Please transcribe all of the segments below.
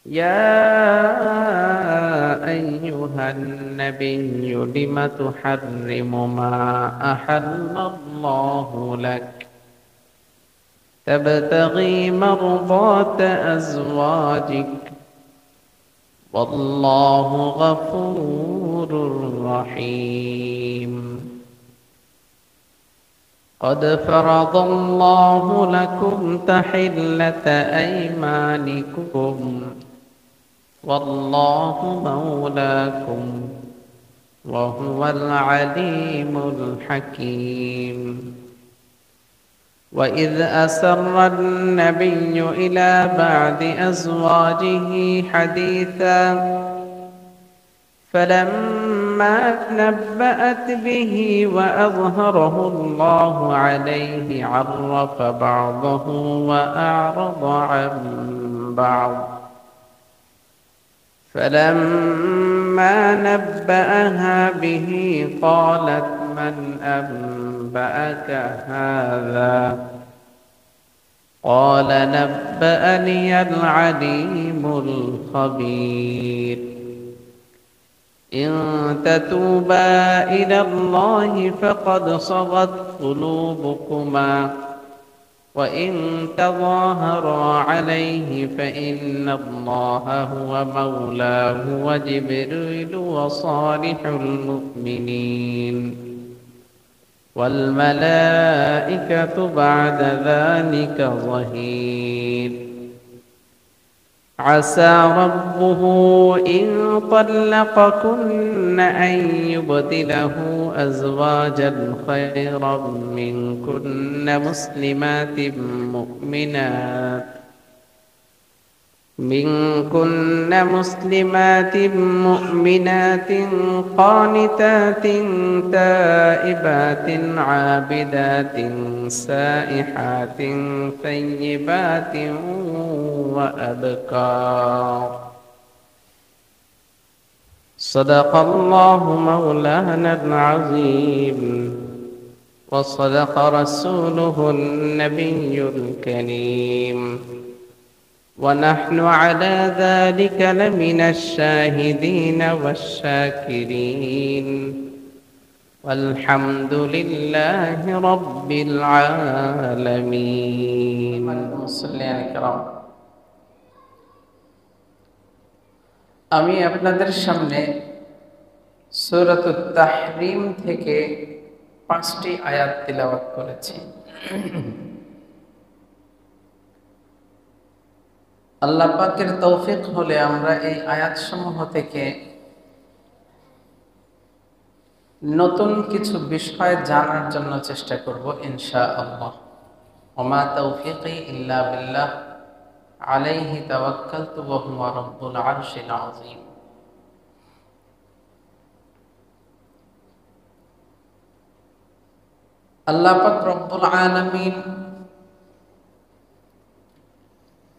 يا أيها النبي لم تحرم ما أحل الله لك تبتغي مرضات أزواجك والله غفور رحيم قد فرض الله لكم تحلة أيمانكم والله مولاكم وهو العليم الحكيم وإذ أسر النبي إلى بعض أزواجه حديثا فلما نبأت به وأظهره الله عليه عرف بعضه وأعرض عن بعض فلما نبأها به قالت من أنبأك هذا قال نبأني العليم الخبير إن تتوبا إلى الله فقد صغت قلوبكما وإن تظاهرا عليه فإن الله هو مولاه وجبريل وصالح المؤمنين والملائكة بعد ذلك ظهير عسى ربه إن طلقكن أن يبدله أزواجا خيرا منكن مسلمات مؤمنات قانتات تائبات عابدات سائحات ثيبات وأبكار صدق الله مولانا العظيم وصدق رسوله النبي الكريم ونحن على ذلك لمن الشاهدين والشاكرين والحمد لله رب العالمين মুসল্লিয়ান কিরাম আমি আপনাদের সামনে সূরাতুত তাহরিম থেকে 5টি আয়াত তিলাওয়াত করেছি। আল্লাহ পাকের তৌফিক হলে আমরা এই আয়াতসমূহ থেকে নতুন কিছু বিষয় জানার জন্য চেষ্টা করব ইনশাআল্লাহ। ওমা তৌফিকি ইল্লা বিল্লাহ আলাইহি তাওয়াক্কালতু ওয়া হুয়া রাব্বুল আরশিল আযীম। আল্লাহ পাক রব্বুল আলামিন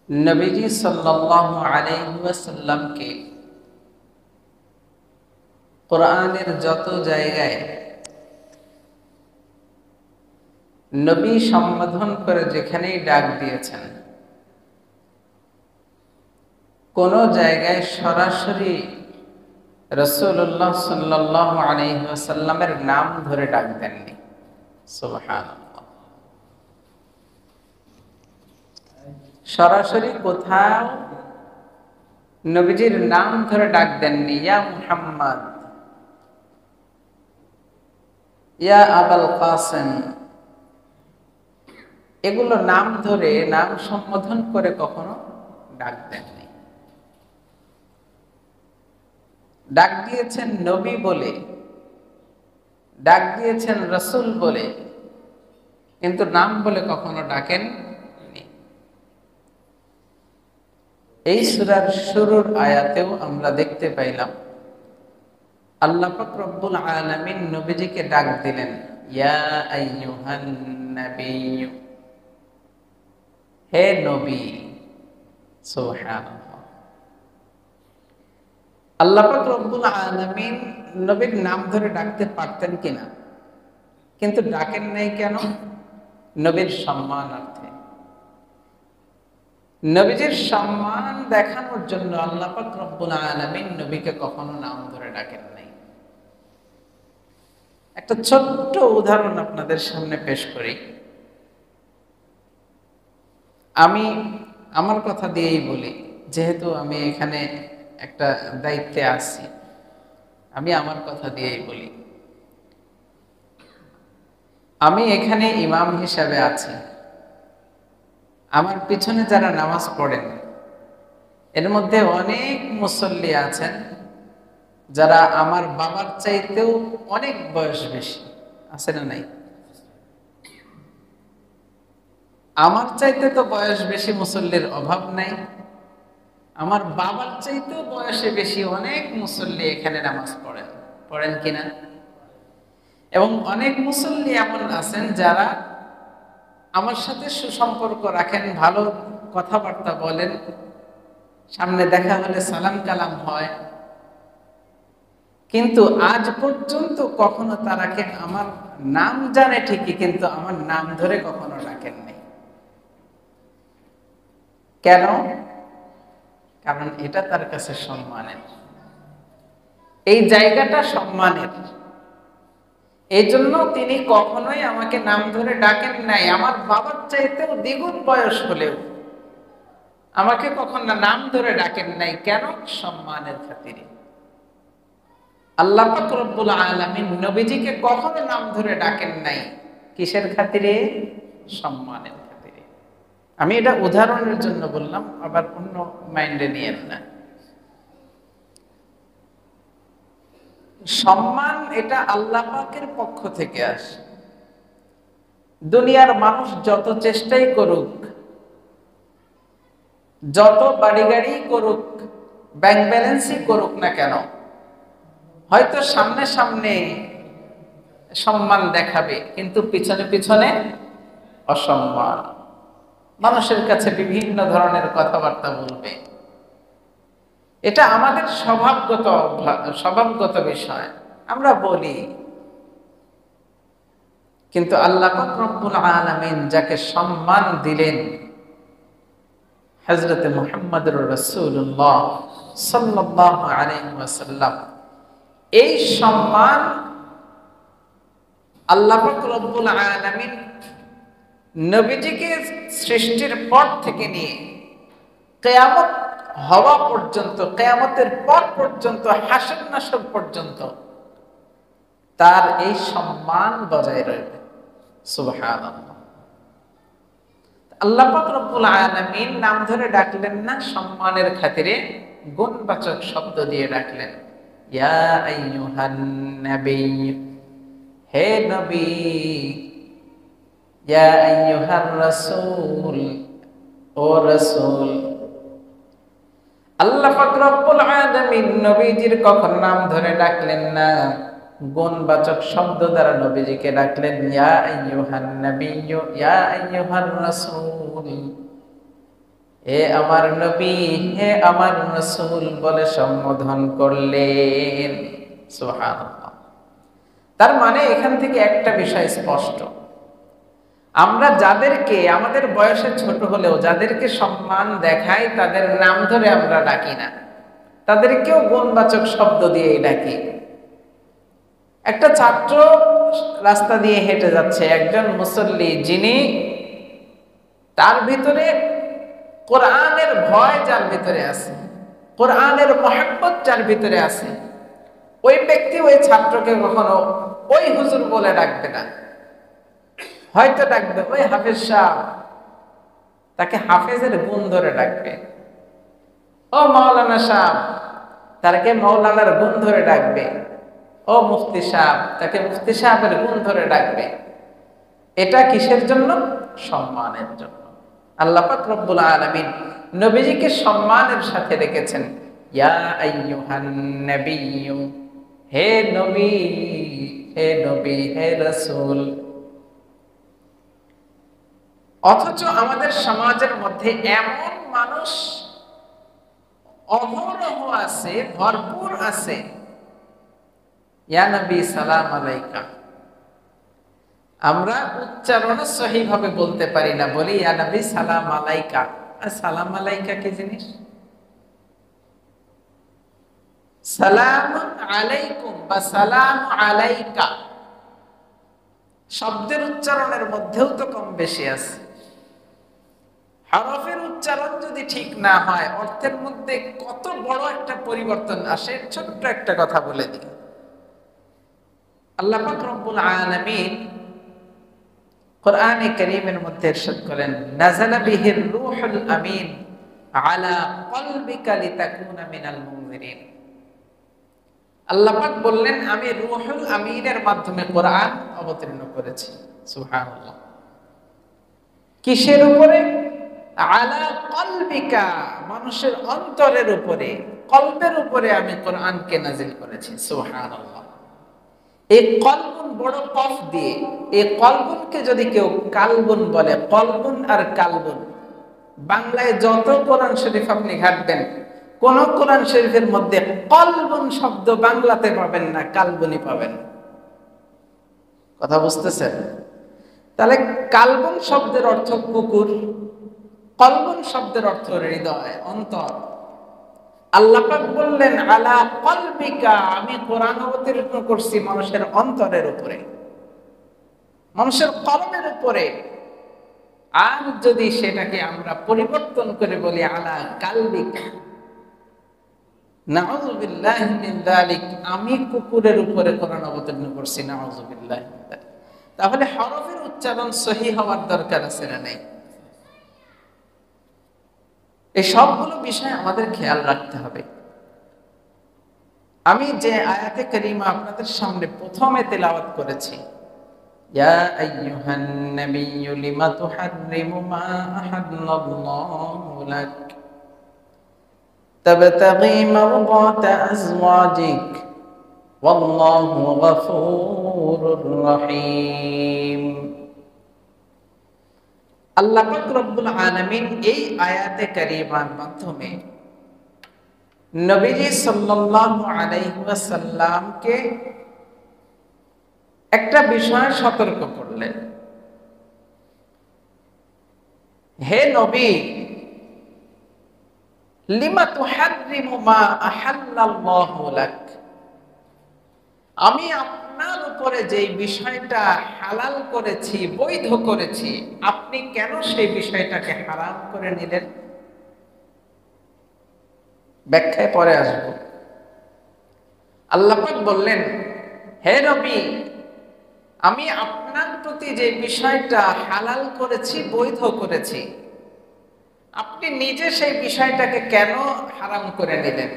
নবীজি সাল্লাল্লাহু আলাইহি ওয়াসাল্লামকে কোরআনের যত জায়গায় নবী সম্বোধন করে যেখানেই ডাক দিয়েছেন, কোন জায়গায় সরাসরি রাসূলুল্লাহ সাল্লাল্লাহু আলাইহি ওয়াসাল্লামের নাম ধরে ডাক দেননি। সুবহানাল্লাহ। সরাসরি কোথাও নবীজির নাম ধরে ডাক দেননি, ইয়া মুহাম্মদ, ইয়া আবুল কাসেম, এগুলো নাম ধরে নাম সম্বোধন করে কখনো ডাক দেননি। ডাক দিয়েছেন নবী বলে, ডাক দিয়েছেন রাসূল বলে, কিন্তু নাম বলে কখনো ডাকেন। এই সূরার শুরুর আয়াতেও আমরা দেখতে পাইলাম আল্লাহ পাক রব্বুল আলামিন নবীজিকে ডাক দিলেন, ইয়া আইয়ুহান নাবিয়্যু, হে নবী। সুবহানাল্লাহ। আল্লাহ পাক রব্বুল আলামিন নবীর নাম ধরে ডাকতে পারতেন কিনা, কিন্তু ডাকেন নাই কেন? নবীর সম্মানার্থে, নবীজির সম্মান দেখানোর জন্য আল্লাহ পাক রব্বুল আলামিন নবীকে কখনো নাম ধরে ডাকেন নাই। একটা ছোট্ট উদাহরণ আপনাদের সামনে পেশ করি। আমি আমার কথা দিয়েই বলি, যেহেতু আমি এখানে একটা দায়িত্বে আছি, আমি আমার কথা দিয়েই বলি। আমি এখানে ইমাম হিসাবে আছি, আমার পিছনে যারা নামাজ পড়েন এর মধ্যে অনেক মুসল্লি আছেন যারা আমার বাবার চাইতেও অনেক বয়স বেশি, আছে না নাই? আমার চাইতে তো বয়স বেশি মুসল্লির অভাব নাই, আমার বাবার চাইতেও বয়সে বেশি অনেক মুসল্লি এখানে নামাজ পড়েন, পড়েন কিনা? এবং অনেক মুসল্লি এমন আছেন যারা আমার সাথে সুসম্পর্ক রাখেন, ভালো কথাবার্তা বলেন, সামনে দেখা হলে সালাম কালাম হয়, কিন্তু আজ পর্যন্ত কখনো তারাকে আমার নাম জানে ঠিকই, কিন্তু আমার নাম ধরে কখনো ডাকেননি। কেন? কারণ এটা তার কাছে সম্মানের, এই জায়গাটা সম্মানের। এই জন্য তিনি কখনোই আমাকে নাম ধরে ডাকেন নাই। আমার বাবার চাইতেও দ্বিগুণ বয়স হলেও আমাকে কখনো নাম ধরে ডাকেন নাই। কেন? সম্মানের খাতিরে। আল্লাহ পাক রব্বুল আলামিন নবীজিকে কখনো নাম ধরে ডাকেন নাই। কিসের খাতিরে? সম্মানের খাতিরে। আমি এটা উদাহরণের জন্য বললাম, আবার অন্য মাইন্ডে নিয়েন না। সম্মান এটা আল্লাহ পাকের পক্ষ থেকে আসে। দুনিয়ার মানুষ যত চেষ্টাই করুক, যত বাড়ি গাড়ি করুক, ব্যাংক ব্যালেন্সই করুক না কেন, হয়তো সামনে সামনে সম্মান দেখাবে, কিন্তু পিছনে পিছনে অসম্মান। মানুষের কাছে বিভিন্ন ধরনের কথাবার্তা বলবে। এটা আমাদের স্বভাবগত বিষয়, আমরা বলি। কিন্তু আল্লাহ পাক রব্বুল আলামিন যাকে সম্মান দিলেন, হযরত মুহাম্মদুর রাসূলুল্লাহ সাল্লাল্লাহু আলাইহি ওয়াসাল্লাম, এই সম্মান আল্লাহ পাক রব্বুল আলামিন নবীজিকে সৃষ্টির পর থেকে নিয়ে কিয়ামত হওয়া পর্যন্ত, কিয়ামতের পর পর্যন্ত, হাসর নাসর পর্যন্ত তার এই সম্মান বজায় রইবে। সুবহানাল্লাহ। আল্লাহ পাক রব্বুল আলামিন নাম ধরে ডাকলেন না, সম্মানের খাতিরে গুণবাচক শব্দ দিয়ে ডাকলেন। ইয়া আইয়ুহান নবী, হে নবী। ইয়া আইয়ুহার রাসূল, ও রাসূল। আল্লাহ পাক রব্বুল আলামিন নবীজির কখন নাম ধরে ডাকলেন না, গুণবাচক শব্দ দ্বারা নবীজিকে ডাকলেন। ইয়া আইয়ুহান নাবিয়্যু, ইয়া আইয়ুহার রাসূল, হে আমার নবী, হে আমার রাসূল বলে সম্বোধন করলেন। সুবহানাল্লাহ। তার মানে এখান থেকে একটা বিষয় স্পষ্ট, আমরা যাদেরকে আমাদের বয়সে ছোট হলেও যাদেরকে সম্মান দেখাই, তাদের নাম ধরে আমরা ডাকি না, তাদেরকেও গুণবাচক শব্দ দিয়েই ডাকি। একটা ছাত্র রাস্তা দিয়ে হেঁটে যাচ্ছে, একজন মুসল্লি যিনি, তার ভিতরে কোরআনের ভয় যার ভিতরে আছে, কোরআনের মহব্বত যার ভিতরে আছে, ওই ব্যক্তি ওই ছাত্রকে কখনো ওই হুজুর বলে ডাকবে না, হয়তো ডাকবে ওই হাফেজ সাহেব, তাকে হাফেজের গুণ ধরে ডাকবে। ও মাওলানা সাহেব, তাকে মাওলানার গুণ ধরে ডাকবে। ও মুফতি সাহেব, তাকে মুফতি সাহেবের গুণ ধরে ডাকবে। এটা কিসের জন্য? সম্মানের জন্য। আল্লাহ পাক রব্বুল আলামিন নবীজিকে সম্মানের সাথে রেখেছেন। ইয়া আইয়ুহান নাবিয়্যু, হে নবী, হে নবী, হে রাসূল। অথচ আমাদের সমাজের মধ্যে এমন মানুষ অহরহ আছে, ভরপুর আছে, ইয়া নবী সালাম আলাইকা, আমরা উচ্চারণ সহিভাবে বলতে পারি না, বলি ইয়া নবী সালাম আলাইকা। আর সালাম আলাইকা কি জিনিস? সালাম আলাইকুম বা সালাম আলাইকা শব্দের উচ্চারণের মধ্যেও তো কম বেশি আছে। হরফের উচ্চারণ যদি ঠিক না হয়, অর্থের মধ্যে কত বড় একটা পরিবর্তন আসে। ছোট্ট একটা কথা বলে দিই। আল্লাহ পাক রব্বুল আলামিন কোরআনে কারীমের মধ্যে ইরশাদ করেন, নাযালা বিহির রূহুল আমিন আলা কলবিকা লিতাকুনা মিনাল মুনজিরিন। আল্লাহ পাক বললেন, আমি রূহুল আমিনের মাধ্যমে কোরআন অবতীর্ণ করেছি। সুবহানাল্লাহ। কিসের উপরে? আলা কলবিকা, মানুষের অন্তরের উপরে, কলবের উপরে আমি কোরআনকে নাজিল করেছি। সুবহানাল্লাহ। এই কলবুন বড় কফ দিয়ে, এই কলবুনকে যদি কেউ কালবুন বলে, কলবুন আর কালবুন, বাংলায় যত কোরআন শরীফ আপনি ঘাটবেন, কোন কোরআন শরীফের মধ্যে কলবুন শব্দ বাংলাতে পাবেন না, কালবুনি পাবেন। কথা বুঝতেছেন? তাহলে কালবুন শব্দের অর্থ কুকুর, কলবুন শব্দের অর্থ হৃদয়, অন্তর। আল্লাহ পাক বললেন, আলা কলবিকা, আমি কোরআন অবতীর্ণ করছি মানুষের অন্তরের উপরে, মানুষের কলবের উপরে। আর যদি সেটাকে আমরা পরিবর্তন করে বলি আলা কালবিকা, নাউযুবিল্লাহি মিন যালিক, আমি কুকুরের উপরে কোরআন অবতীর্ণ করছি, নাউযুবিল্লাহি মিন যালিক। তাহলে হরফের উচ্চারণ সহিহ হওয়ার দরকার আছে না নাই? এই সবগুলো বিষয় আমাদের খেয়াল রাখতে হবে। আমি যে আয়াতে কারিমা আপনাদের সামনে প্রথমে তেলাওয়াত করেছি, ইয়া আইয়ুহান নাবিয়্যু লিমা তুহাররিমু মা আহাল্লাল্লাহু লাক তাবতাগী মারদাতা আজওয়াজিক ওয়াল্লাহু গফুরুর রহিম। আল্লাহ পাক রব্বুল আলামিন এই আয়াতে কারিমার মাধ্যমে নবীজি সাল্লাল্লাহু আলাইহি ওয়াসাল্লামকে একটা বিষয় সতর্ক করলেন। হে নবী, লিমা তুহাররিমু মা আহাল্লাল্লাহু লাক, আমি আপনার উপরে যে বিষয়টা হালাল করেছি, বৈধ করেছি, আপনি কেন সেই বিষয়টাকে হারাম করে নিলেন? ব্যাখ্যায় পরে আসব। আল্লাহ পাক বললেন, হে নবী, আমি আপনার প্রতি যে বিষয়টা হালাল করেছি, বৈধ করেছি, আপনি নিজে সেই বিষয়টাকে কেন হারাম করে নিলেন?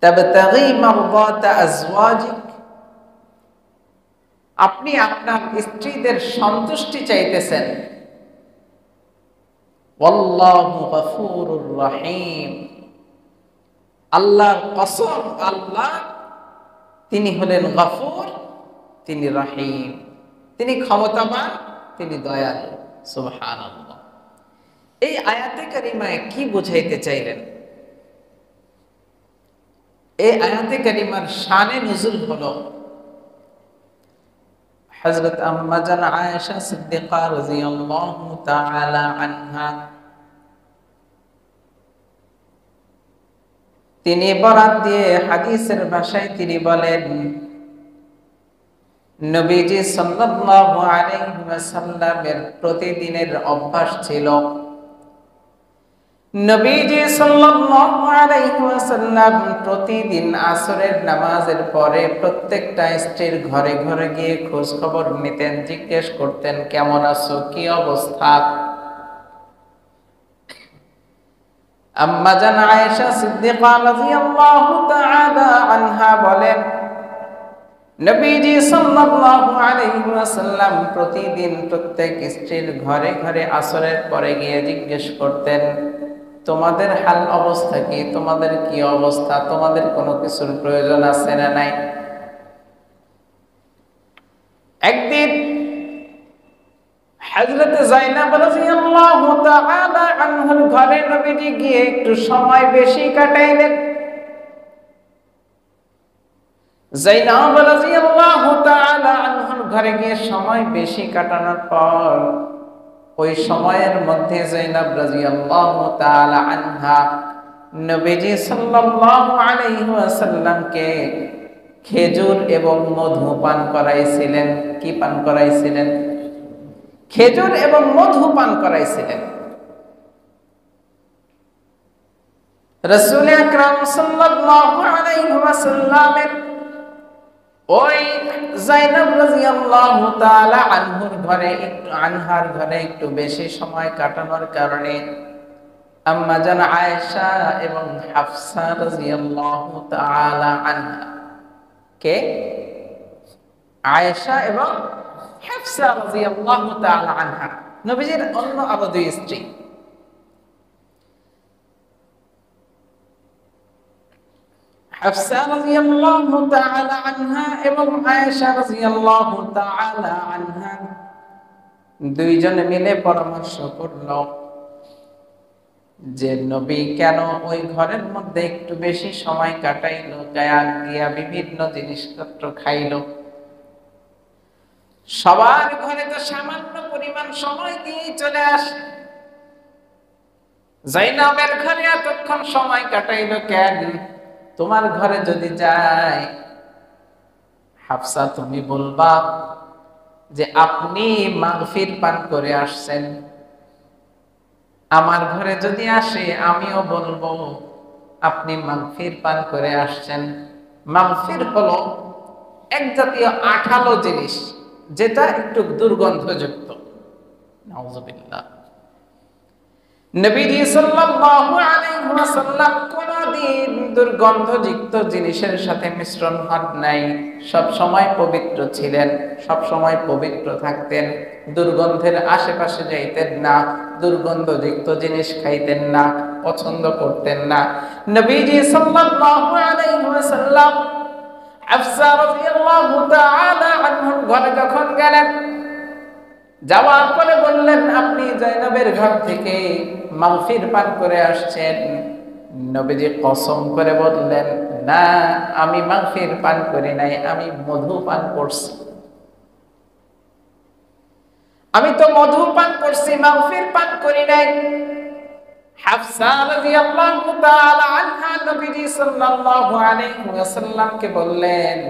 তাবতাগী মারদাতা আজওয়াজিক, আপনি আপনার স্ত্রীদের সন্তুষ্টি চাইতেছেন। ওয়াল্লাহু গফুরুর রহিম, আল্লাহর কসম, আল্লাহ তিনি হলেন গফুর, তিনি রহিম, তিনি ক্ষমতাবান, তিনি দয়ালু। সুবহানাল্লাহ। এই আয়াতে কারিমায় কি বুঝাইতে চাইলেন? এই আয়াতে কারিমার শানে নুজুল হলো হযরত আম্মা জান আয়েশা সিদ্দিকা রাদিয়াল্লাহু তাআলা আনহা, তিনি বরাত দিয়ে হাদিসের ভাষায় তিনি বলেন, নবীজি সাল্লাল্লাহু আলাইহি ওয়াসাল্লামের প্রতিদিনের অভ্যাস ছিল, নবীজি সাল্লাল্লাহু আলাইহি ওয়াসাল্লাম প্রতিদিন আসরের নামাজের পরে প্রত্যেকটা স্ত্রীর ঘরে ঘরে গিয়ে খোঁজ খবর নিতেন, জিজ্ঞেস করতেন, কেমন আছো, কি অবস্থা? আম্মা জান আয়েশা সিদ্দিকা রাদিয়াল্লাহু তাআলা আনহা বলেন, নবীজি সাল্লাল্লাহু আলাইহি ওয়াসাল্লাম প্রতিদিন প্রত্যেক স্ত্রীর ঘরে ঘরে আসরের পরে গিয়ে জিজ্ঞেস করতেন, তোমাদের হাল অবস্থা কি, তোমাদের কি অবস্থা, তোমাদের কোনো কিছুর প্রয়োজন আছে না নাই? একদিন হযরত যায়েনব রাদিয়াল্লাহু তাআলা আনহার ঘরে নবীজি গিয়ে একটু সময় বেশি কাটাইলেন। যায়েনব রাদিয়াল্লাহু তাআলা আনহার ঘরে গিয়ে সময় বেশি কাটানোর পর ওই সময়ের মধ্যে যায়েনব রাদিয়াল্লাহু তাআলা আনহা নবীজি সাল্লাল্লাহু আলাইহি ওয়াসাল্লামকে খেজুর এবং মধু পান করাইছিলেন। কি পান করাইছিলেন? খেজুর এবং মধু পান করাইছিলেন। রাসূল আকরাম সাল্লাল্লাহু আলাইহি ওয়াসাল্লামের ওই যায়েনব রাদিয়াল্লাহু তাআলা আনহার ঘরে একটু বেশি সময় কাটানোর কারণে আম্মা জান আয়েশা এবং হাফসা রাদিয়াল্লাহু তাআলা আনহা, কে? আয়েশা এবং হাফসা রাদিয়াল্লাহু তাআলা আনহা, নবীজির অন্য আরো দুই স্ত্রী। হাফসা রাদিয়াল্লাহু তাআলা আনহা এবং আয়েশা রাদিয়াল্লাহু তাআলা আনহা দুইজনে মিলে পরামর্শ করল যে নবী কেন ওই ঘরের মধ্যে একটু বেশি সময় কাটাইলো, গিয়া বিভিন্ন জিনিসপত্র খাইলো। সবার ঘরে তো সামান্য পরিমাণ সময় দিয়ে চলে আসে, যায়েনবের ঘরে এতক্ষণ সময় কাটাইলো কেন? তোমার ঘরে যদি যায়, হাফসা তুমি বলবা যে আপনি মাগফির পান করে আসছেন। আমার ঘরে যদি আসে আমিও বলবো আপনি মাগফির পান করে আসছেন। মাগফির হলো এক জাতীয় আঠালো জিনিস, যেটা একটু দুর্গন্ধযুক্ত। নাউযুবিল্লাহ। নবীজি সাল্লাল্লাহু আলাইহি ওয়াসাল্লাম কোনদিন দুর্গন্ধযুক্ত জিনিসের সাথে মিশ্রণ হন নাই। সব সময় পবিত্র ছিলেন, সব সময় পবিত্র থাকতেন, দুর্গন্ধের আশেপাশে যাইতেন না, দুর্গন্ধযুক্ত জিনিস খাইতেন না, পছন্দ করতেন না। নবীজি সাল্লাল্লাহু আলাইহি ওয়াসাল্লাম হাফসা রাদিয়াল্লাহু তাআলা আনহার ঘরে যখন গেলেন, যাওয়ার পরে বললেন আপনি যায়েনবের ঘর থেকে মাগফির পান করে আসছেন। নবীজি কসম করে বললেন না, আমি মাগফির পান করি নাই, আমি মধু পান করছি। আমি তো মধু পান করছি, মাগফির পান করি নাই। হাফসা রাদিয়াল্লাহু তাআলা আনহা নবীজি সাল্লাল্লাহু আলাইহি ওয়াসাল্লামকে বললেন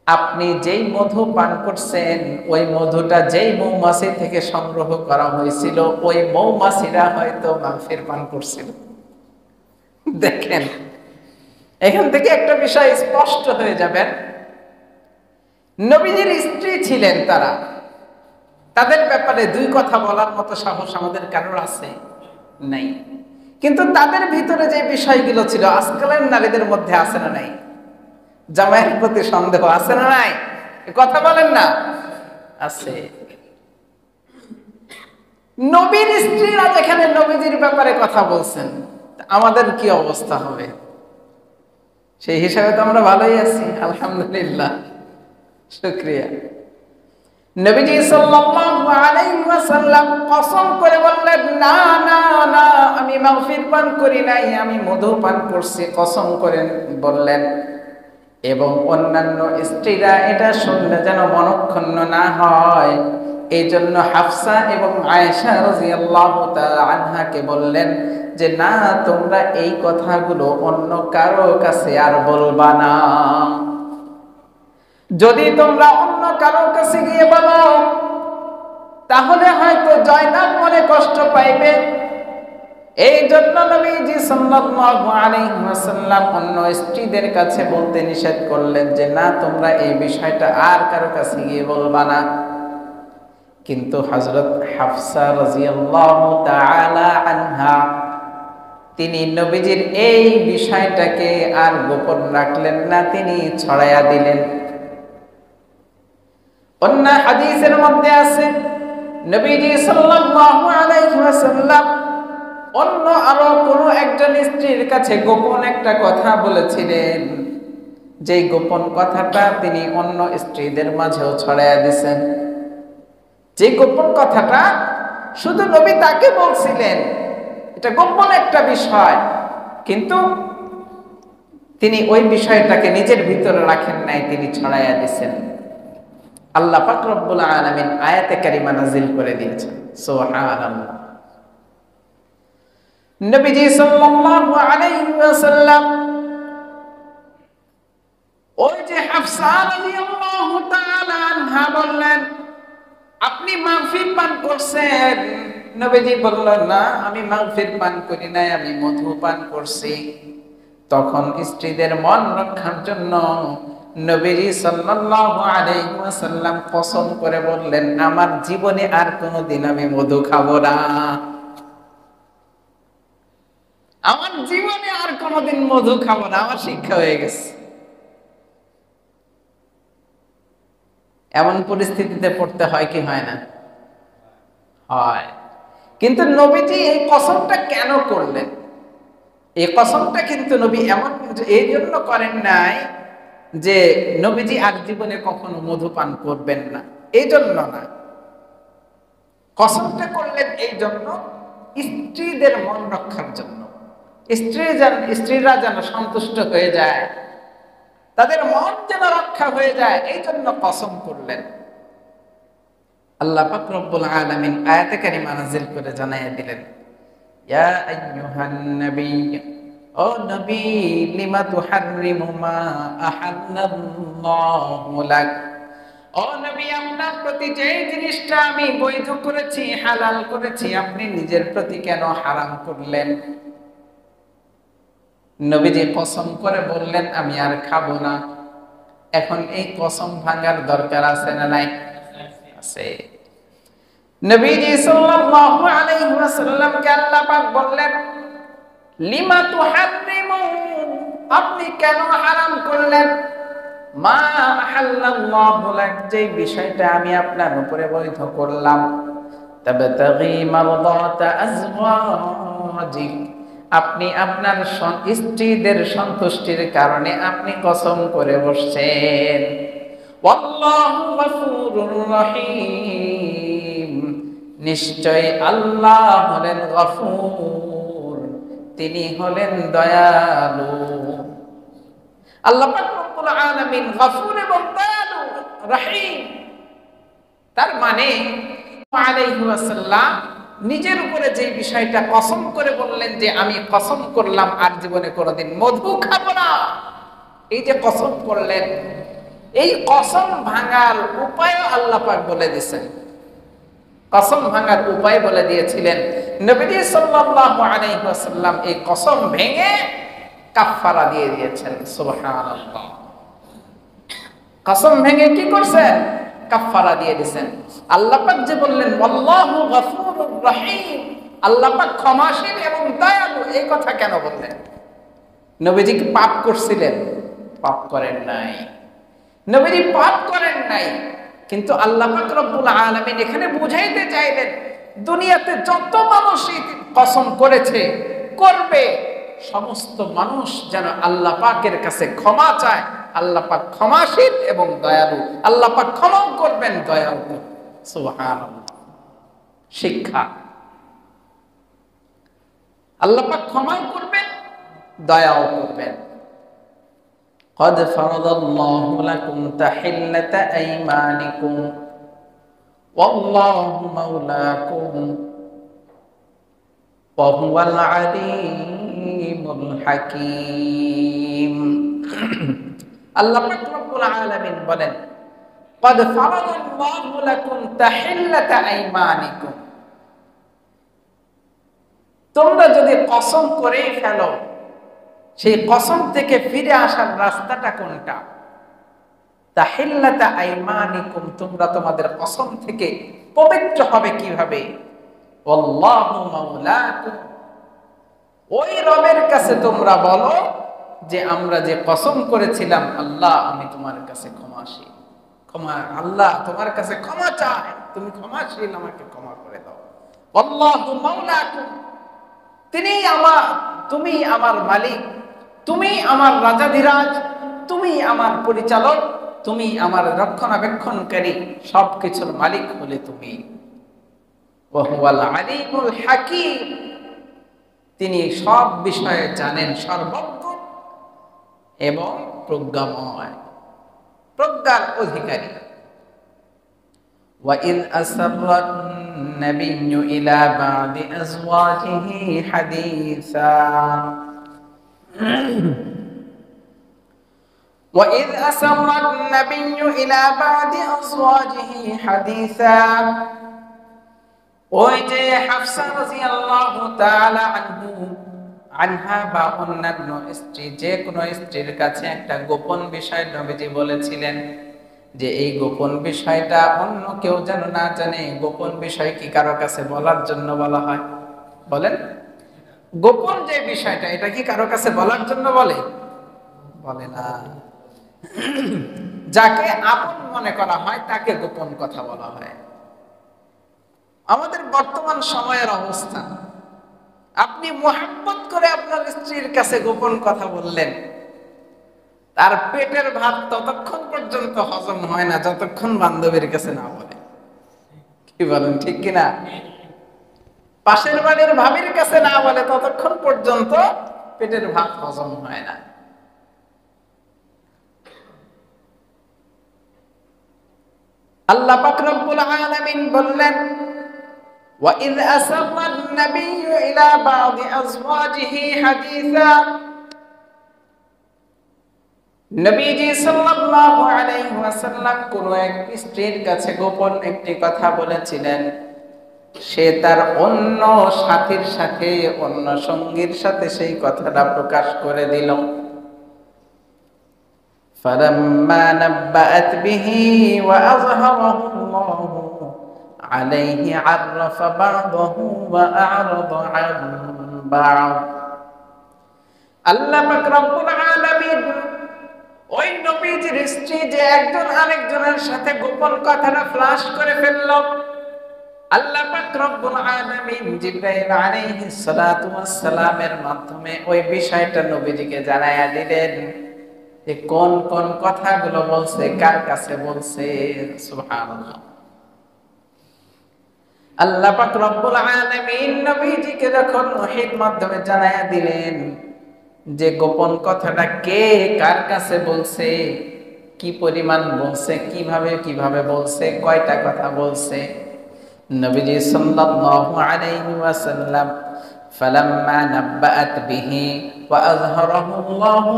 আপনি যেই মধু পান করছেন ওই মধুটা যেই মৌমাছি থেকে সংগ্রহ করা হয়েছিল ওই মৌমাছিরা হয়তো মাগফির পান করছিল। দেখেন, এখান থেকে একটা বিষয় স্পষ্ট হয়ে যাবেন, নবীজির স্ত্রী ছিলেন তারা, তাদের ব্যাপারে দুই কথা বলার মতো সাহস আমাদের কারোর আছে? নাই। কিন্তু তাদের ভিতরে যে বিষয়গুলো ছিল আজকালের নারীদের মধ্যে আছে না নাই? জামাইয়ের প্রতি সন্দেহ আছে না নাই? কথা বলেন না, আছে। নবীর স্ত্রীরা যেখানে নবীজির ব্যাপারে কথা বলছেন, আমাদের কি অবস্থা হবে? সেই হিসাবে তো আমরা ভালোই আছি, আলহামদুলিল্লাহ, শুকরিয়া। নবীজি সাল্লাল্লাহু আলাইহি ওয়াসাল্লাম কসম করে বললেন না না না, আমি মাগফির পান করি নাই, আমি মধু পান করছি, কসম করে বললেন। এবং অন্যান্য স্ত্রীরা এটা শুনলে যেন মনক্ষুণ্ণ না হয়, এই জন্য হাফসা এবং আয়েশা রাদিয়াল্লাহু তাআলা আনহাকে বললেন যে না, তোমরা এই কথাগুলো অন্য কারো কাছে আর বলবা না। যদি তোমরা অন্য কারো কাছে গিয়ে বলো তাহলে হয়তো যায়েনব মনে কষ্ট পাইবে। এই জন্য নবীজি সাল্লাল্লাহু আলাইহি ওয়াসাল্লাম অন্য স্ত্রীদের কাছে বলতে নিষেধ করলেন যে না, তোমরা এই বিষয়টা আর কারো কাছে গিয়ে বলবা না। কিন্তু হযরত হাফসা রাদিয়াল্লাহু তাআলা আনহা তিনি নবীজির এই বিষয়টাকে আর গোপন রাখলেন না, তিনি ছড়াইয়া দিলেন। অন্য হাদিসের মধ্যে আছে নবীজি সাল্লাল্লাহু আলাইহি ওয়াসাল্লাম অন্য আরো কোনো একজন স্ত্রীর কাছে গোপন একটা কথা বলেছিলেন, যেই গোপন কথাটা তিনি অন্য স্ত্রীদের মাঝেও ছড়াইয়া দিয়েছেন। যে গোপন কথাটা শুধু নবী তাকে বলছিলেন, এটা গোপন একটা বিষয়, কিন্তু তিনি ওই বিষয়টাকে নিজের ভিতরে রাখেন নাই, তিনি ছড়াইয়া দিয়েছেন। আল্লাহ পাক রব্বুল আলামিন আয়াতে কারিমা নাযিল করে দিয়েছেন। সুবহানাল্লাহ। নবীজি সাল্লাল্লাহু আলাইহি ওয়াসাল্লাম ওই যে হাফসা রাদিয়াল্লাহু তাআলা আনহা বললেন, আপনি মাগফির পান করছেন? নবীজি বললেন, না আমি মাগফির পান করি নাই, আমি মধু পান করছি। তখন স্ত্রীদের মন রক্ষার জন্য নবীজি সাল্লাল্লাহু আলাইহি ওয়াসাল্লাম কসম করে বললেন, আমার জীবনে আর কোনোদিন আমি মধু খাবো না, আমার জীবনে আর কোনোদিন মধু খাবো না, আমার শিক্ষা হয়ে গেছে। এমন পরিস্থিতিতে পড়তে হয় কি হয় না? হয়। কিন্তু নবীজি এই কসমটা কেন করলেন? এই কসমটা কিন্তু নবী এমন এই জন্য করেন নাই যে নবীজি আর জীবনে কখনো মধু পান করবেন না, এই জন্য না। কসমটা করলেন এই জন্য, স্ত্রীদের মন রক্ষার জন্য। স্ত্রীরা যেন সন্তুষ্ট হয়ে যায়, তাদের মন যেন রক্ষা হয়ে যায়, এই জন্য কসম করলেন। আল্লাহ পাক রব্বুল আলামিন আয়াতে কারিমা নাযিল করে জানাইয়া দিলেন, ইয়া আইয়ুহান নবী, ও নবী, লিমা তুহাররিমু মা আহাল্লাল্লাহু লাক, ও নবী, আপনার প্রতি যে জিনিসটা আমি বৈধ করেছি, হালাল করেছি, আপনি নিজের প্রতি কেন হারাম করলেন? নবীজি কসম করে বললেন, আমি আর খাবো না। এখন এই কসম ভাঙার দরকার আছে না নাই? আছে। নবীজি সাল্লাল্লাহু আলাইহি ওয়াসাল্লামকে আল্লাহ পাক বললেন, লিমা তুহাররিমু, আপনি কেন হারাম করলেন? মা আহাল্লাল্লাহু লাক, যে বিষয়টা আমি আপনার উপরে বৈধ করলাম। তাবতাগি মারদাতা আজওয়াজিক, আপনি আপনার স্ত্রীদের সন্তুষ্টির কারণে আপনি কসম করে বসছেন। ওয়াল্লাহু গফুরুর রহিম, নিশ্চয় আল্লাহ হলেন গফুর, তিনি হলেন দয়ালু। আল্লাহ পাক রব্বুল আলামিন গফুর এবং দয়ালু, রহিম। তার মানে আলাইহি ওয়াসাল্লাম নিজের উপরে যে বিষয়টা কসম করে বললেন যে আমি কসম করলাম আর জীবনে কোনোদিন মধু খাবো না, এই যে কসম করলেন, এই কসম ভাঙার উপায় আল্লাহ পাক বলে দিয়েছেন। কসম ভাঙার উপায় বলে দিয়েছিলেন নবী সাল্লাল্লাহু আলাইহি ওয়াসাল্লাম। এই কসম ভেঙে কাফারা দিয়ে দিয়েছেন। সুবহানাল্লাহ। কসম ভেঙে কি করছেন? কাফারা দিয়ে দিয়েছেন। আল্লাহ পাক যে বললেন আল্লাহু গফুরুর রহিম, আল্লাহ পাক ক্ষমাশীল এবং দয়ালু, এই কথা কেন বললেন? নবীজি কি পাপ করছিলেন? পাপ করেন নাই। নবীজি পাপ করেন নাই, কিন্তু আল্লাহ পাক রব্বুল আলামিন এখানে বুঝাইতে চাইলেন, দুনিয়াতে যত মানুষই কসম করেছে, করবে, সমস্ত মানুষ যেন আল্লাহ পাকের কাছে ক্ষমা চায়। আল্লাহ পাক ক্ষমাশীল এবং দয়ালু, আল্লাহ পাক ক্ষমাও করবেন, দয়াও করবেন। সুবহানাল্লাহ। শিক্ষা, আল্লাহ পাক ক্ষমাও করবেন, দয়াও করবেন। قد فرض الله لكم تحلة أيمانكم والله مولاكم وهو العليم الحكيم। আল্লাহ পাক রব্বুল আলামিন বলেন, قد فرض الله لكم تحلة أيمانكم, তোমরা যদি কসম করেই ফেলো, সেই কসম থেকে ফিরে আসার রাস্তাটা কোনটা? তাহিল্লাতা আইমানিকুম, তোমরা তোমাদের কসম থেকে পবিত্র হবে কিভাবে? আল্লাহু মাওলাকুম, ওই রবের কাছে তোমরা বলো যে আমরা যে কসম করেছিলাম, আল্লাহ আমি তোমার কাছে ক্ষমাশীল, ক্ষমা, আল্লাহ তোমার কাছে ক্ষমা চাই, তুমি ক্ষমাশীল, আমাকে ক্ষমা করে দাও। আল্লাহু মাওলাকুম, তুমি আমার মালিক, তুমি আমার রাজাধিরাজ, তুমি আমার পরিচালক, তুমি আমার রক্ষণাবেক্ষণকারী, সবকিছুর মালিক হলে তুমি। ওয়া হুয়াল আলিমুল হাকীম, তিনি সব বিষয়ে জানেন, সর্বজ্ঞ এবং প্রজ্ঞাময়, প্রজ্ঞার অধিকারী। وإذ أسر النبي إلى بعض أزواجه حديثا وإذ أسر النبي إلى بعض أزواجه حديثا ওই যে হাফসা রাদিয়াল্লাহু তাআলা আনহা বা অন্যান্য স্ত্রী, যে কোনো স্ত্রীর কাছে একটা গোপন বিষয় নবীজি বলেছিলেন যে এই গোপন বিষয়টা অন্য কেউ যেন না জানে। গোপন বিষয় কি কারো কাছে বলার জন্য বলা হয়? বলেন, গোপন যে বিষয়টা এটা কি কারো কাছে বলার জন্য বলে? বলে না। যাকে আপন মনে করা হয় তাকে গোপন কথা বলা হয়। আমাদের বর্তমান সময়ের অবস্থা, আপনি মুহাব্বত করে আপনার স্ত্রীর কাছে গোপন কথা বললেন, তার পেটের ভাত ততক্ষণ পর্যন্ত হজম হয় না যতক্ষণ বান্ধবীর কাছে না বলে। কি বলেন, ঠিক কিনা? পাশের বাড়ির ভাবির কাছে না বলে ততক্ষণ পর্যন্ত পেটের ভাত হজম হয় না। আল্লাহ পাক রব্বুল আলামিন বললেন, وَإِذْ أَسَرَّ النَّبِيُّ إِلَى بَعْضِ أَزْوَاجِهِ حَدِيثًا নবীজি সাল্লাল্লাহু আলাইহি ওয়াসাল্লাম কোন এক স্ত্রীর কাছে গোপন একটি কথা বলেছিলেন। সে তার অন্য সাথীর সাথে, অন্য সঙ্গীর সাথে সেই কথাটা প্রকাশ করে দিল। فَلَمَّا نَبَّأَتْ بِهِ وَأَظْهَرَهُ اللَّهُ عليه عرف بعضه وأعرض عن بعض। আল্লাহ পাক রব্বুল আলামিন ওই নবীজির স্ত্রী যে একজন আরেকজনের সাথে গোপন কথাটা ফ্লাশ করে ফেলল, আল্লাহ পাক রব্বুল আলামিন জিবরাইল আলাইহিস সালাতু ওয়াস সালামের মাধ্যমে ওই বিষয়টা নবীজিকে জানায়া দিলেন যে কোন কোন কথাগুলো বলছে, কার কাছে বলছে। সুবহানাল্লাহ। আল্লাহ পাক রব্বুল আলামিন নবীজিকে যখন ওহীর মাধ্যমে জানায়া দিলেন যে গোপন কথাটা কে কার কাছে বলছে, কি পরিমাণ বলছে, কিভাবে কিভাবে বলছে, কয়টা কথা বলছে, নবীজি সাল্লাল্লাহু আলাইহি ওয়াসাল্লাম ফালাম্মা নাব্বাআত বিহি ওয়া আযহারাহু আল্লাহু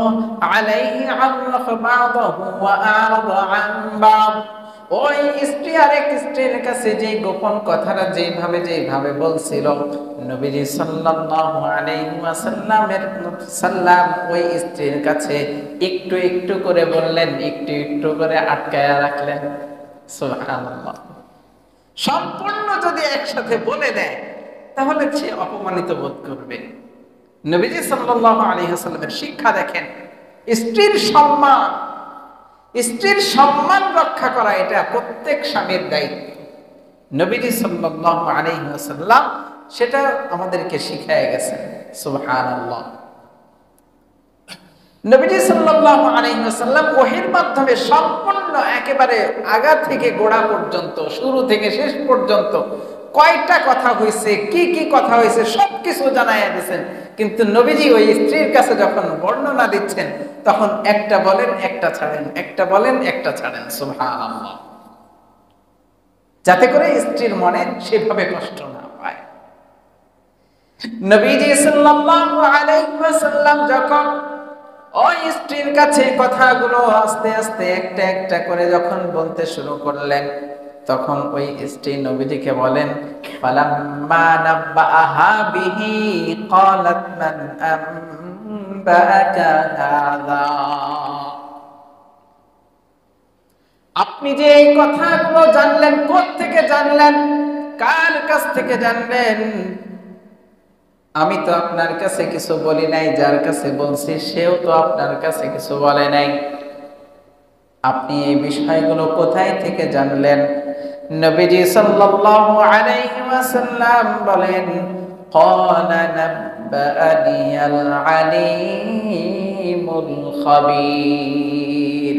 আলাইহি আরাফা বা'দাহু ওয়া আ'রাদা আন বা'দ। ওই স্ত্রী আরেক স্ত্রীর কাছে যে গোপন কথাটা যেভাবে বলছিল, নবীজি সাল্লাল্লাহু আলাইহি ওয়াসাল্লাম ওই স্ত্রীর কাছে একটু একটু করে বললেন, একটু একটু করে আটকায়া রাখলেন। সুবহানাল্লাহ। সম্পূর্ণ যদি একসাথে বলে দেয় তাহলে সে অপমানিত বোধ করবে। নবীজি সাল্লাল্লাহু আলাইহি ওয়াসাল্লামের শিক্ষা দেখেন, স্ত্রীর সম্মান রক্ষা করা এটা প্রত্যেক স্বামীর দায়িত্ব। নবীজি সাল্লাল্লাহু আলাইহি ওয়াসাল্লাম সেটা আমাদেরকে শিখিয়ে গেছেন। সুবহানাল্লাহ। নবীজি সাল্লাল্লাহু আলাইহি ওয়াসাল্লাম ওহীর মাধ্যমে সম্পূর্ণ একেবারে আগা থেকে গোড়া পর্যন্ত, শুরু থেকে শেষ পর্যন্ত কয়টা কথা হয়েছে, কি কি কথা হয়েছে সবকিছু জানাইয়া দিয়েছেন। কিন্তু নবীজি ওই স্ত্রীর কাছে যখন বর্ণনা দিচ্ছেন তখন একটা বলেন একটা ছাড়েন, একটা বলেন একটা ছাড়েন। সুবহানাল্লাহ। যাতে করে স্ত্রীর মনে সেভাবে কষ্ট না পায়। নবীজি সাল্লাল্লাহু আলাইহি ওয়াসাল্লাম যখন ওই স্ত্রীর কাছে কথাগুলো আস্তে আস্তে একটা একটা করে যখন বলতে শুরু করলেন, তখন ওই স্ত্রী নবীজিকে বলেন, ফালাম্মা নাব্বাআহা বিহি ক্বালাত মান আনবাআকা হাযা। আপনি যে এই কথাগুলো জানলেন, কোথা থেকে জানলেন, কার কাছ থেকে জানলেন? আমি তো আপনার কাছে কিছু বলি নাই, যার কাছে বলছি সেও তো আপনার কাছে কিছু বলে নাই। আপনি এই বিষয়গুলো কোথায় থেকে জানলেন? নবীজি সাল্লাল্লাহু আলাইহি ওয়াসাল্লাম বলেন, ক্বালা নাব্বাআনিয়াল আলিমুল খাবীর।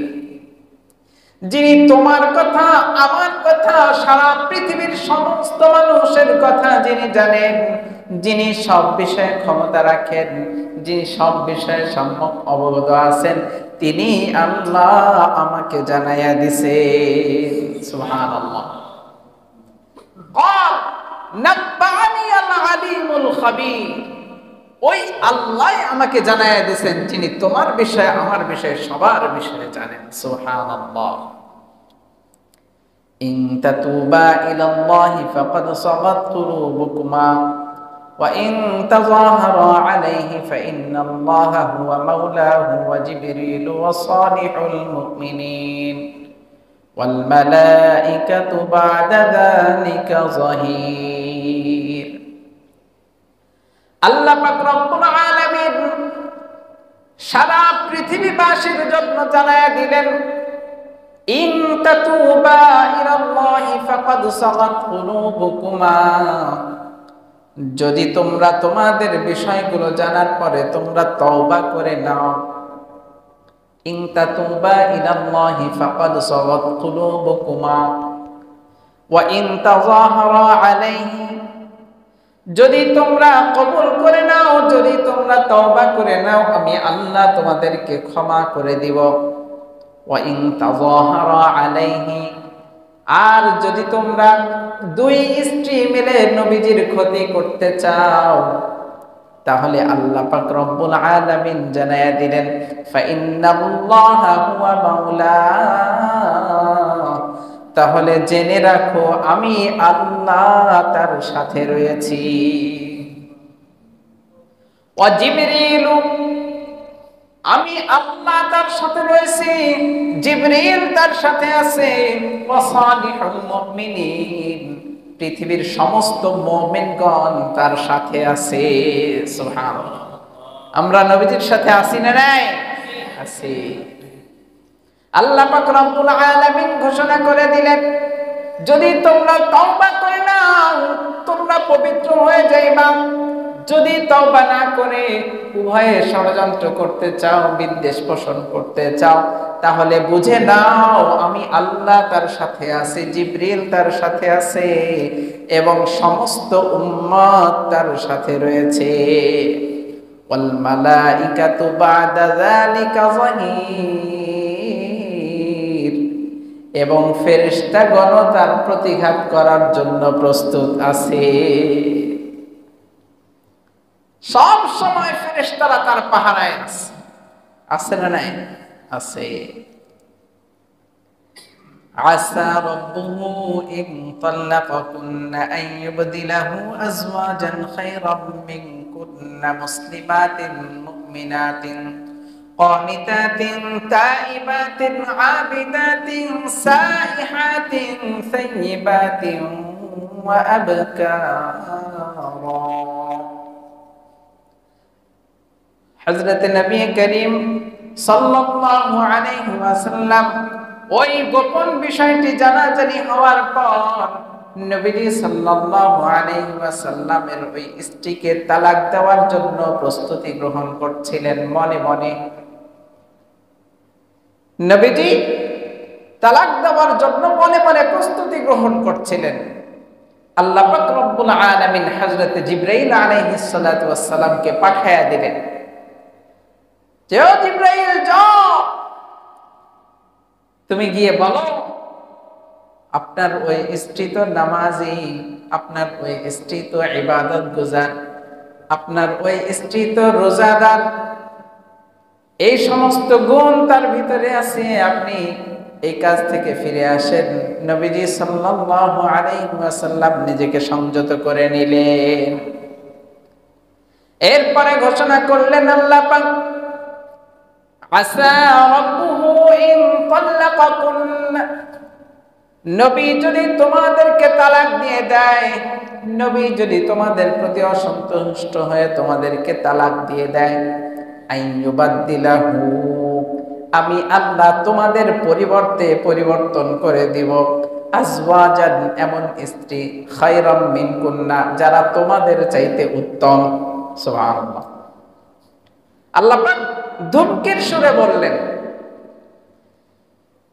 যিনি তোমার কথা, আমার কথা, সারা পৃথিবীর সমস্ত মানুষের কথা যিনি জানেন, যিনি সব বিষয়ে ক্ষমতা রাখেন, যিনি সব বিষয়ে সম্যক অবগত আছেন, তিনি আল্লাহ আমাকে জানাইয়া দিছে। সুবহানাল্লাহ। قال نبأني العليم الخبير ওই আল্লাহ আমাকে জানায়া দিয়েছেন যিনি তোমার বিষয়ে আমার বিষয়ে সবার বিষয়ে জানেন সুবহানাল্লাহ ইন তাতুবা ইলাল্লাহি ফাকাদ সাগাত কুলুবুকুমা ওয়া ইন তাযাহারা আলাইহি ফাইন্নাল্লাহা হুয়া মাওলাহু ওয়া জিবরিল ওয়া সালিহুল মুমিনিন ওয়াল মালাইকাতু বা'দা যালিকা যাহির আল্লাহ পাক রব্বুল আলামিন সারা পৃথিবীবাসীর জন্য জানায়া দিলেন ইন তাতুবা ইলাল্লাহি ফাকাদ সাগাত কুলুবুকুমা যদি তোমরা তোমাদের বিষয়গুলো জানার পরে তোমরা তওবা করে নাও ইন তাতুবা ইলাল্লাহি ফাকাদ সাগাত কুলুবুকুমা ওয়া ইন তাযাহারা আলাইহি যদি তোমরা কবুল করে নাও যদি তোমরা তওবা করে নাও আমি আল্লাহ তোমাদেরকে ক্ষমা করে দিব ওয়া ইন তাযাহারা আলাইহি আর যদি তোমরা দুই স্ত্রী মিলে নবীজির ক্ষতি করতে চাও তাহলে আল্লাহ পাক রব্বুল আলামিন জানায়া দিলেন ফা ইন্নাল্লাহা হুয়া মাওলা তাহলে জেনে রাখো আমি আল্লাহ তার সাথে রয়েছি ওয়া জিবরিল আমি আল্লাহ তার সাথে রয়েছি জিবরিল তার সাথে আছে ওয়া সালিহুল মুমিনিন পৃথিবীর সমস্ত মুমিনগণ তার সাথে আছে সুবহানাল্লাহ আমরা নবীজির সাথে আছি না নাই আছি আল্লাহ পাক রব্বুল আলামিন ঘোষণা করে দিলেন যদি তোমরা তওবা করে নাও তোমরা পবিত্র হয়ে যাইবা যদি তওবা না করে উভয়ে ষড়যন্ত্র করতে চাও বিদ্বেষ পোষণ করতে চাও তাহলে বুঝে নাও আমি আল্লাহ তার সাথে আছি জিবরিল তার সাথে আছে এবং সমস্ত উম্মত তার সাথে রয়েছে ওয়াল মালাইকাতু বা'দা যালিকা যাহির এবং ফেরেশতাগণ তার প্রতিঘাত করার জন্য প্রস্তুত আছে সব সময় ফেরেশতারা তার পাহারায় আছে আছে না নাই আছে আসা রাব্বুহু ইন তাল্লাকাকুন্না আন ইবদিলাহু আজওয়াজান খায়রাম মিনকুন্না মুসলিমাতিন মুমিনাতিন قانتات تائبات عابدات سائحات ثيبات وأبكارا হযরত নবী করিম সাল্লাল্লাহু আলাইহি ওয়াসাল্লাম ওই গোপন বিষয়টি জানাজানি হওয়ার পর নবীজি সাল্লাল্লাহু আলাইহি ওয়াসাল্লামের ওই স্ত্রীকে তালাক দেওয়ার জন্য প্রস্তুতি গ্রহণ করছিলেন মনে মনে নবীজি তালাক দেওয়ার জন্য মনে মনে প্রস্তুতি গ্রহণ করছিলেন আল্লাহ পাক রব্বুল আলামিন হযরত জিবরাইল আলাইহিস সালাতু ওয়াস সালামকে পাঠিয়ে দিলেন যে ও জিবরাইল যাও তুমি গিয়ে বলো আপনার ওই স্ত্রী তো নামাজি আপনার ওই স্ত্রী তো ইবাদত গুজার আপনার ওই স্ত্রী তো রোজাদার এই সমস্ত গুণ তার ভিতরে আছে আপনি এই কাজ থেকে ফিরে আসেন নবীজি সাল্লাল্লাহু আলাইহি ওয়াসাল্লাম নিজেকে সংযত করে নিলেন এরপরে ঘোষণা করলেন আল্লাহ পাক আসা রাব্বুহু ইন তাল্লাকাকুন্না নবী যদি তোমাদেরকে তালাক দিয়ে দেয় নবী যদি তোমাদের প্রতি অসন্তুষ্ট হয়ে তোমাদেরকে তালাক দিয়ে দেয় আইয়ুবাদদিলাহু আমি আল্লাহ তোমাদের পরিবর্তে পরিবর্তন করে দিব আজওয়াজান এমন স্ত্রী খায়রাম মিনকুন্না যারা তোমাদের চাইতে উত্তম সুবহানাল্লাহ আল্লাহ পাক ধমকের সুরে বললেন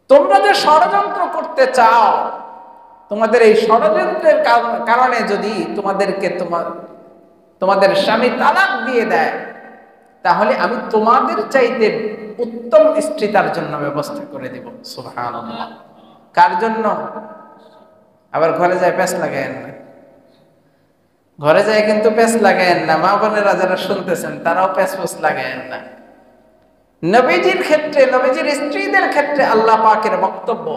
তোমরা যে ষড়যন্ত্র করতে চাও তোমাদের এই ষড়যন্ত্রের কারণে যদি তোমাদেরকে তোমাদের স্বামী তালাক দিয়ে দেয় তাহলে আমি তোমাদের চাইতে উত্তম স্ত্রী তার জন্য ব্যবস্থা করে দেব সুবহানাল্লাহ কার জন্য আবার ঘরে যায় প্যাঁচ লাগায়েন না, ঘরে যায় কিন্তু প্যাঁচ লাগায়েন না। মা বোনেরা যারা শুনতেছেন তারাও প্যাঁচ পোচ লাগায়েন না। নবীজির ক্ষেত্রে, নবীজির স্ত্রীদের ক্ষেত্রে আল্লাহ পাকের বক্তব্য,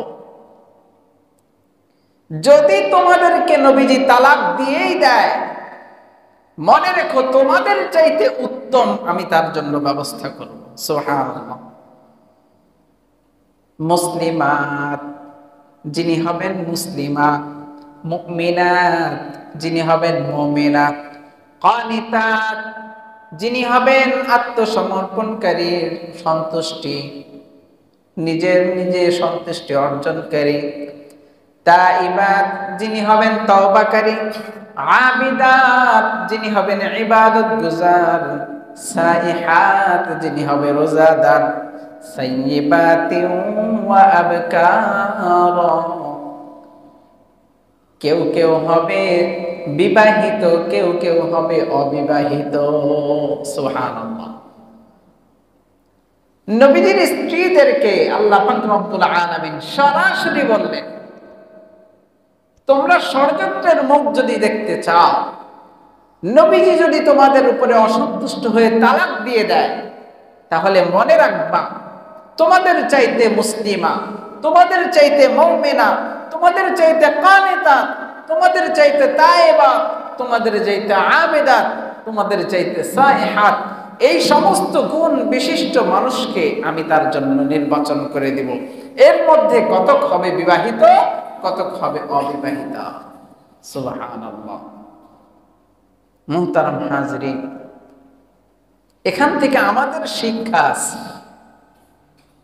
যদি তোমাদেরকে নবীজি তালাক দিয়েই দেয়, মনে রেখো তোমাদের চাইতে উত্তম আমি তার জন্য ব্যবস্থা করব। সুবহানাল্লাহ। মুসলিমাত যিনি হবেন মুসলিমা, মুমিনাত যিনি হবেন মুমিনা, কানিতাত যিনি হবেন আত্মসমর্পণকারী, সন্তুষ্টি নিজে সন্তুষ্টি অর্জনকারী, তাইবাত যিনি হবেন তওবাকারী, আবিদাত যিনি হবেন ইবাদত গুজার, সাইহাত যিনি হবে রোজাদার, সাইয়্যিবাতিন ওয়া আবকার কেউ কেউ হবে বিবাহিত, কেউ কেউ হবে অবিবাহিত। সুবহানাল্লাহ। নবীজির স্ত্রীদেরকে আল্লাহ পাক রব্বুল আলামিন সরাসরি বললেন, তোমরা ষড়যন্ত্রের মুখ যদি দেখতে চাও, নবীজি যদি তোমাদের উপরে অসন্তুষ্ট হয়ে তালাক দিয়ে দেয়, তাহলে মনে রাখবা তোমাদের চাইতে মুসলিমা, তোমাদের চাইতে মুমিনা, তোমাদের চাইতে কানিতাত, তোমাদের চাইতে তায়েবা, তোমাদের চাইতে আবিদাত, তোমাদের চাইতে সাইহাত, এই সমস্ত গুণ বিশিষ্ট মানুষকে আমি তার জন্য নির্বাচন করে দিব। এর মধ্যে কতক হবে বিবাহিত, কতক হবে অবিবাহিতা। সুবহানাল্লাহ। মুহতারাম হাজরিন, এখান থেকে আমাদের শিক্ষা আছে।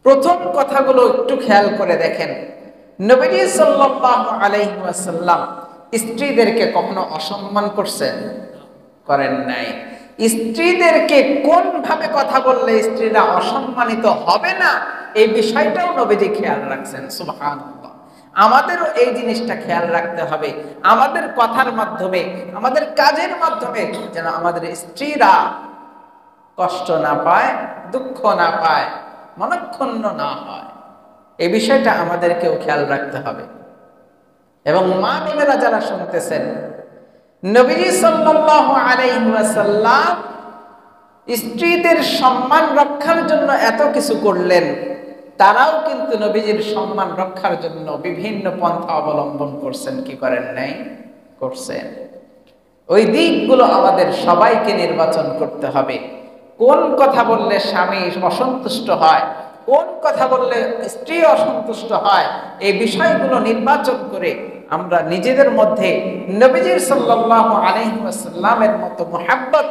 প্রথম কথাগুলো একটু খেয়াল করে দেখেন। নবী সাল্লাল্লাহু আলাইহি ওয়াসাল্লাম স্ত্রীদেরকে কখনো অসম্মান করছেন? করেন নাই। স্ত্রীদেরকে কোন ভাবে কথা বললে স্ত্রীরা অসম্মানিত হবে না, এই বিষয়টাও নবীজি খেয়াল রাখছেন। সুবহানাল্লাহ। আমাদেরও এই জিনিসটা খেয়াল রাখতে হবে, আমাদের কথার মাধ্যমে, আমাদের কাজের মাধ্যমে যেন আমাদের স্ত্রীরা কষ্ট না পায়, দুঃখ না পায়, মনক্ষুণ্ণ না হয়, এই বিষয়টা আমাদেরকেও খেয়াল রাখতে হবে। এবং মা বোনেরা যারা শুনতেছেন, নবী সাল্লাল্লাহু আলাইহি ওয়াসাল্লাম স্ত্রীদের সম্মান রক্ষার জন্য এত কিছু করলেন, তারাও কিন্তু নবীজির সম্মান রক্ষার জন্য বিভিন্ন পন্থা অবলম্বন করছেন, কি করেন নাই? করছেন। ওই দিকগুলো আমাদের সবাইকে নির্বাচন করতে হবে। কোন কথা বললে স্বামী অসন্তুষ্ট হয়, কোন কথা বললে স্ত্রী অসন্তুষ্ট হয়, এই বিষয়গুলো নির্বাচন করে আমরা নিজেদের মধ্যে নবীজির সাল্লাল্লাহু আলাইহি ওয়াসাল্লামের মতো মুহাব্বত,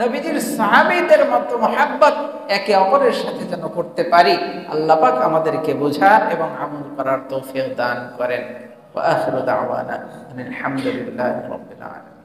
নবীজির সাহাবীদের মতো মুহাব্বত একে অপরের সাথে যেন করতে পারি। আল্লাহ পাক আমাদেরকে বোঝার এবং আমল করার তৌফিক দান করেন। ওয়া আখিরু দাওয়ানা আলহামদুলিল্লাহি রাব্বিল আলামিন।